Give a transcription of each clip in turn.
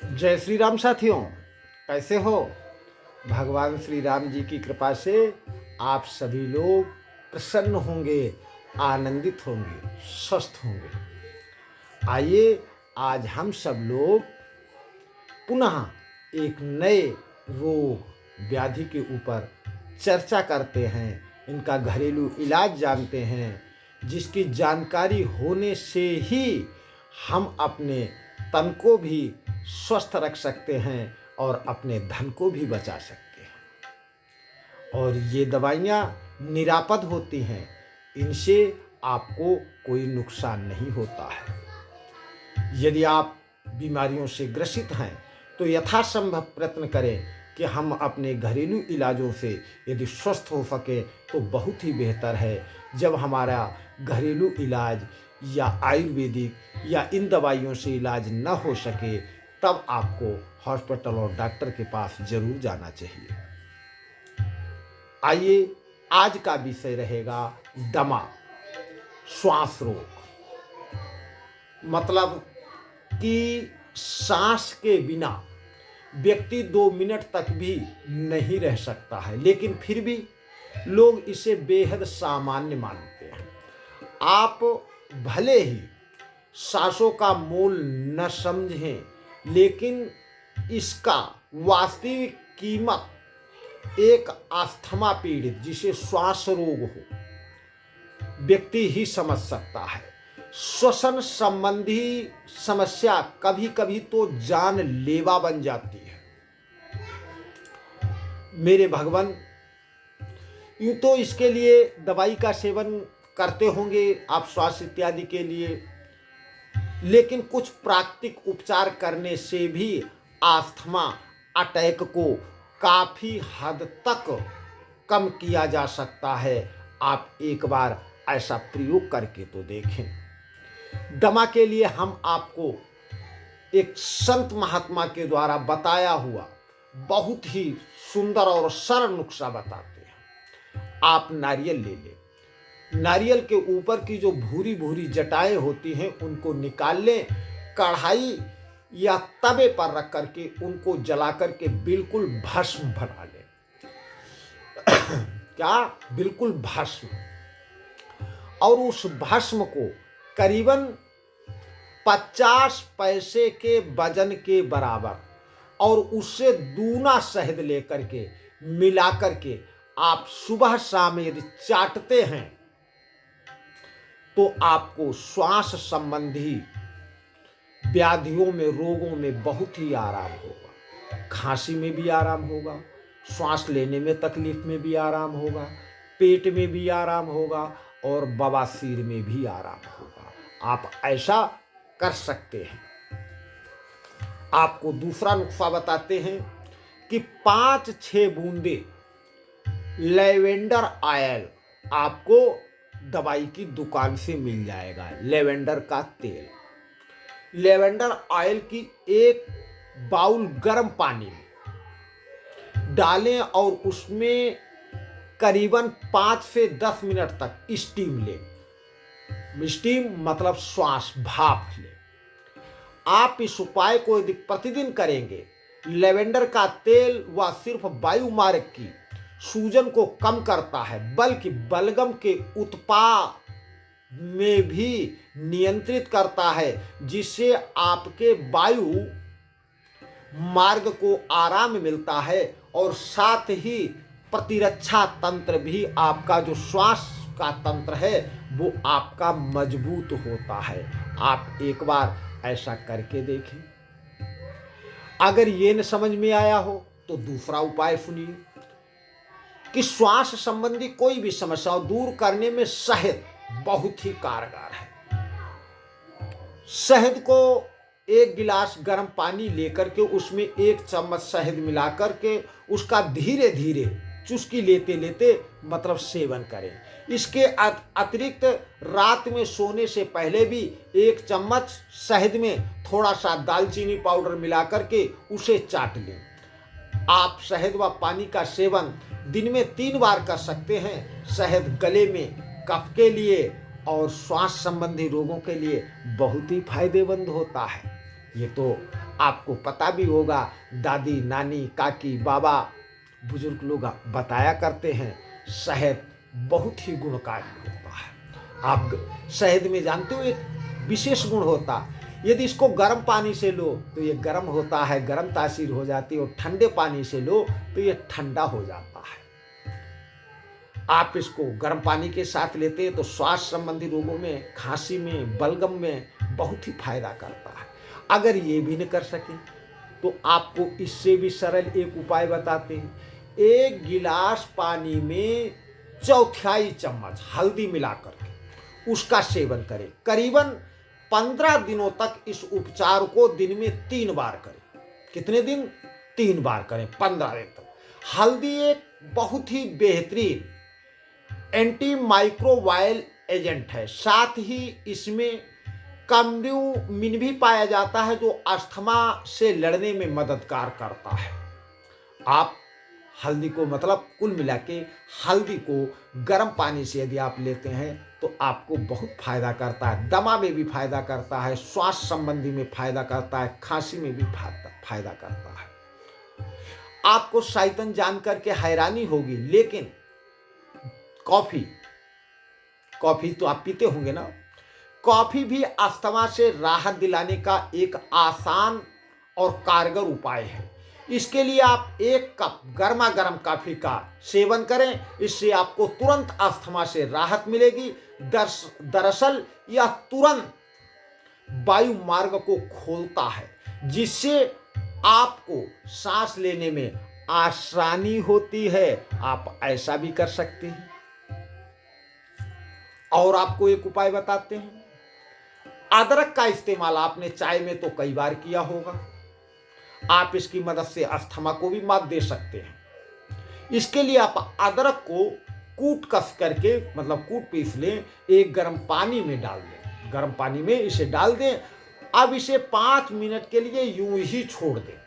जय श्री राम साथियों, कैसे हो। भगवान श्री राम जी की कृपा से आप सभी लोग प्रसन्न होंगे, आनंदित होंगे, स्वस्थ होंगे। आइए आज हम सब लोग पुनः एक नए रोग व्याधि के ऊपर चर्चा करते हैं, इनका घरेलू इलाज जानते हैं, जिसकी जानकारी होने से ही हम अपने तन को भी स्वस्थ रख सकते हैं और अपने धन को भी बचा सकते हैं। और ये दवाइयाँ निरापद होती हैं, इनसे आपको कोई नुकसान नहीं होता है। यदि आप बीमारियों से ग्रसित हैं तो यथासंभव प्रयत्न करें कि हम अपने घरेलू इलाजों से यदि स्वस्थ हो सके तो बहुत ही बेहतर है। जब हमारा घरेलू इलाज या आयुर्वेदिक या इन दवाइयों से इलाज न हो सके तब आपको हॉस्पिटल और डॉक्टर के पास जरूर जाना चाहिए। आइए आज का विषय रहेगा दमा, श्वास रोग। मतलब कि सांस के बिना व्यक्ति 2 मिनट तक भी नहीं रह सकता है, लेकिन फिर भी लोग इसे बेहद सामान्य मानते हैं। आप भले ही सांसों का मोल न समझें, लेकिन इसका वास्तविक कीमत एक अस्थमा पीड़ित जिसे श्वास रोग हो व्यक्ति ही समझ सकता है। श्वसन संबंधी समस्या कभी कभी तो जानलेवा बन जाती है। मेरे भगवान, यूं तो इसके लिए दवाई का सेवन करते होंगे आप श्वास इत्यादि के लिए, लेकिन कुछ प्राकृतिक उपचार करने से भी अस्थमा अटैक को काफी हद तक कम किया जा सकता है। आप एक बार ऐसा प्रयोग करके तो देखें। दमा के लिए हम आपको एक संत महात्मा के द्वारा बताया हुआ बहुत ही सुंदर और सरल नुस्खा बताते हैं। आप नारियल ले लें, नारियल के ऊपर की जो भूरी भूरी जटाएं होती हैं उनको निकाल लें, कढ़ाई या तवे पर रख करके उनको जला करके बिल्कुल भस्म बना लें। क्या? बिल्कुल भस्म। और उस भस्म को करीबन 50 पैसे के वजन के बराबर और उससे दूना शहद लेकर के मिला करके आप सुबह शाम यदि चाटते हैं तो आपको श्वास संबंधी व्याधियों में, रोगों में बहुत ही आराम होगा। खांसी में भी आराम होगा, श्वास लेने में तकलीफ में भी आराम होगा, पेट में भी आराम होगा और बवासीर में भी आराम होगा। आप ऐसा कर सकते हैं। आपको दूसरा नुस्खा बताते हैं कि 5-6 बूंदे लेवेंडर ऑयल आपको दवाई की दुकान से मिल जाएगा। लेवेंडर का तेल, लेवेंडर ऑयल की एक बाउल गर्म पानी में डालें और उसमें करीबन 5 से 10 मिनट तक स्टीम लें। स्टीम मतलब श्वास, भाप लें। आप इस उपाय को यदि प्रतिदिन करेंगे, लेवेंडर का तेल वह सिर्फ वायु मार्ग की सूजन को कम करता है, बल्कि बलगम के उत्पाद में भी नियंत्रित करता है, जिससे आपके वायु मार्ग को आराम मिलता है और साथ ही प्रतिरक्षा तंत्र भी, आपका जो श्वास का तंत्र है वो आपका मजबूत होता है। आप एक बार ऐसा करके देखें। अगर ये न समझ में आया हो तो दूसरा उपाय सुनिए कि श्वास संबंधी कोई भी समस्या दूर करने में शहद बहुत ही कारगर है। शहद को 1 गिलास गर्म पानी लेकर के उसमें 1 चम्मच शहद मिलाकर के उसका धीरे धीरे चुस्की लेते लेते मतलब सेवन करें। इसके अतिरिक्त रात में सोने से पहले भी 1 चम्मच शहद में थोड़ा सा दालचीनी पाउडर मिलाकर के उसे चाट लें। आप शहद व पानी का सेवन दिन में 3 बार कर सकते हैं। शहद गले में कफ के लिए और श्वास संबंधी रोगों के लिए बहुत ही फायदेमंद होता है। ये तो आपको पता भी होगा, दादी नानी काकी बाबा बुजुर्ग लोग बताया करते हैं, शहद बहुत ही गुणकारी होता है। आप शहद में जानते हो एक विशेष गुण होता है, यदि इसको गर्म पानी से लो तो ये गर्म होता है, गर्म तासीर हो जाती है, और ठंडे पानी से लो तो ये ठंडा हो जाता है। आप इसको गर्म पानी के साथ लेते हैं तो श्वास संबंधी रोगों में, खांसी में, बलगम में बहुत ही फायदा करता है। अगर ये भी न कर सके तो आपको इससे भी सरल एक उपाय बताते हैं। 1 गिलास पानी में 1/4 चम्मच हल्दी मिलाकर के उसका सेवन करें। करीबन 15 दिनों तक इस उपचार को दिन में 3 बार करें। कितने दिन? 3 बार करें, 15 दिन तक। हल्दी एक बहुत ही बेहतरीन एंटी माइक्रोवायल एजेंट है, साथ ही इसमें कर्क्यूमिन भी पाया जाता है जो अस्थमा से लड़ने में मददगार करता है। आप हल्दी को, मतलब कुल मिला के हल्दी को गर्म पानी से यदि आप लेते हैं तो आपको बहुत फायदा करता है। दमा में भी फायदा करता है, श्वास संबंधी में फायदा करता है, खांसी में भी फायदा करता है। आपको शायद जान करके हैरानी होगी, लेकिन कॉफी तो आप पीते होंगे ना। कॉफी भी अस्थमा से राहत दिलाने का एक आसान और कारगर उपाय है। इसके लिए आप 1 कप गर्मा गर्म कॉफी का सेवन करें, इससे आपको तुरंत अस्थमा से राहत मिलेगी। दरअसल यह तुरंत वायु मार्ग को खोलता है, जिससे आपको सांस लेने में आसानी होती है। आप ऐसा भी कर सकते हैं। और आपको एक उपाय बताते हैं। अदरक का इस्तेमाल आपने चाय में तो कई बार किया होगा। आप इसकी मदद से अस्थमा को भी मात दे सकते हैं। इसके लिए आप अदरक को कूट कस करके, मतलब कूट पीस लें, एक गर्म पानी में डाल दें। गर्म पानी में इसे डाल दें। अब इसे 5 मिनट के लिए यूं ही छोड़ दें।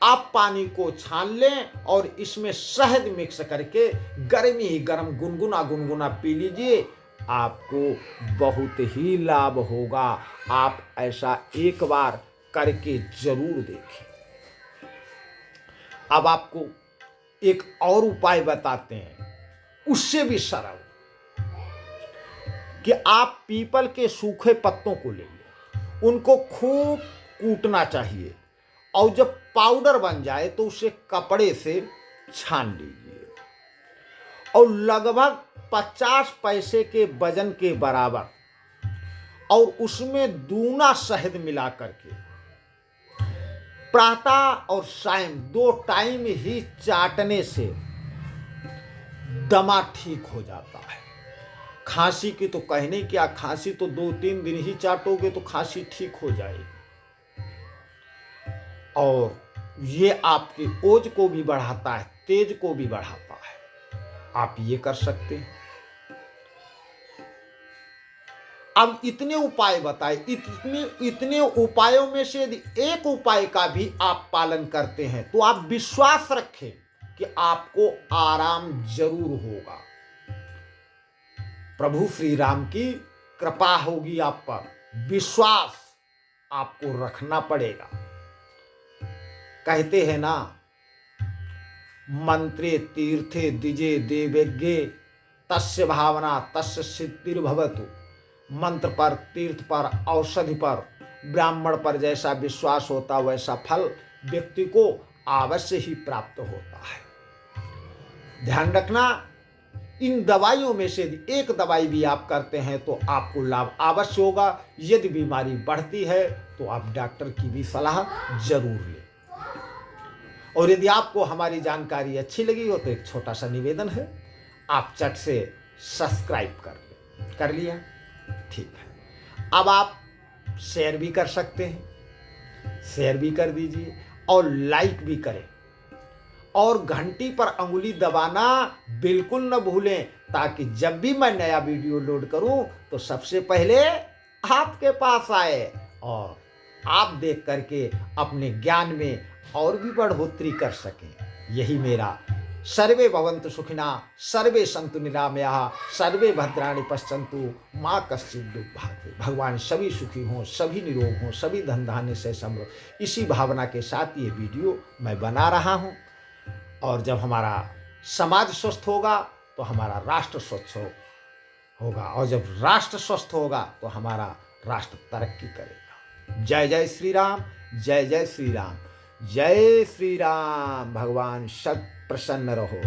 आप पानी को छान लें और इसमें शहद मिक्स करके गर्म ही गर्म गुनगुना पी लीजिए। आपको बहुत ही लाभ होगा। आप ऐसा एक बार करके जरूर देखें। अब आपको एक और उपाय बताते हैं, उससे भी सरल, कि आप पीपल के सूखे पत्तों को ले लें, उनको खूब कूटना चाहिए, और जब पाउडर बन जाए तो उसे कपड़े से छान लीजिए, और लगभग 50 पैसे के वजन के बराबर, और उसमें दूना शहद मिला करके प्रातः और सायं 2 टाइम ही चाटने से दमा ठीक हो जाता है। खांसी की तो कहने क्या, खांसी तो 2-3 दिन ही चाटोगे तो खांसी ठीक हो जाएगी। और ये आपके ओज को भी बढ़ाता है, तेज को भी बढ़ाता है। आप ये कर सकते हैं। अब इतने उपाय बताए, इतने उपायों में से यदि एक उपाय का भी आप पालन करते हैं तो आप विश्वास रखें कि आपको आराम जरूर होगा। प्रभु श्री राम की कृपा होगी आप पर, विश्वास आपको रखना पड़ेगा। कहते हैं ना, मंत्रे तीर्थे द्विजे देवज्ञे तस्य भावना तस्य सिद्धिर्भवतु। मंत्र पर, तीर्थ पर, औषधि पर, ब्राह्मण पर जैसा विश्वास होता वैसा फल व्यक्ति को अवश्य ही प्राप्त होता है। ध्यान रखना, इन दवाइयों में से एक दवाई भी आप करते हैं तो आपको लाभ अवश्य होगा। यदि बीमारी बढ़ती है तो आप डॉक्टर की भी सलाह जरूर लें। और यदि आपको हमारी जानकारी अच्छी लगी हो तो एक छोटा सा निवेदन है, आप चट से सब्सक्राइब कर लिया, ठीक है। अब आप शेयर भी कर सकते हैं, शेयर भी कर दीजिए और लाइक भी करें, और घंटी पर अंगुली दबाना बिल्कुल न भूलें, ताकि जब भी मैं नया वीडियो लोड करूं तो सबसे पहले आपके पास आए और आप देख करके अपने ज्ञान में और भी बढ़ोतरी कर सकें। यही मेरा सर्वे भवन्तु सुखिना, सर्वे सन्तु निरामयाः, सर्वे भद्राणि पश्यन्तु, माँ कश्चित् दुर्भाग्य। भगवान सभी सुखी हों, सभी निरोग हों, सभी धन धान्य से समृद्ध। इसी भावना के साथ ये वीडियो मैं बना रहा हूँ। और जब हमारा समाज स्वस्थ होगा तो हमारा राष्ट्र स्वस्थ होगा, और जब राष्ट्र स्वस्थ होगा तो हमारा राष्ट्र तरक्की करेगा। जय जय श्री राम, जय जय श्री राम, जय श्री राम। भगवान सत प्रसन्न रहो।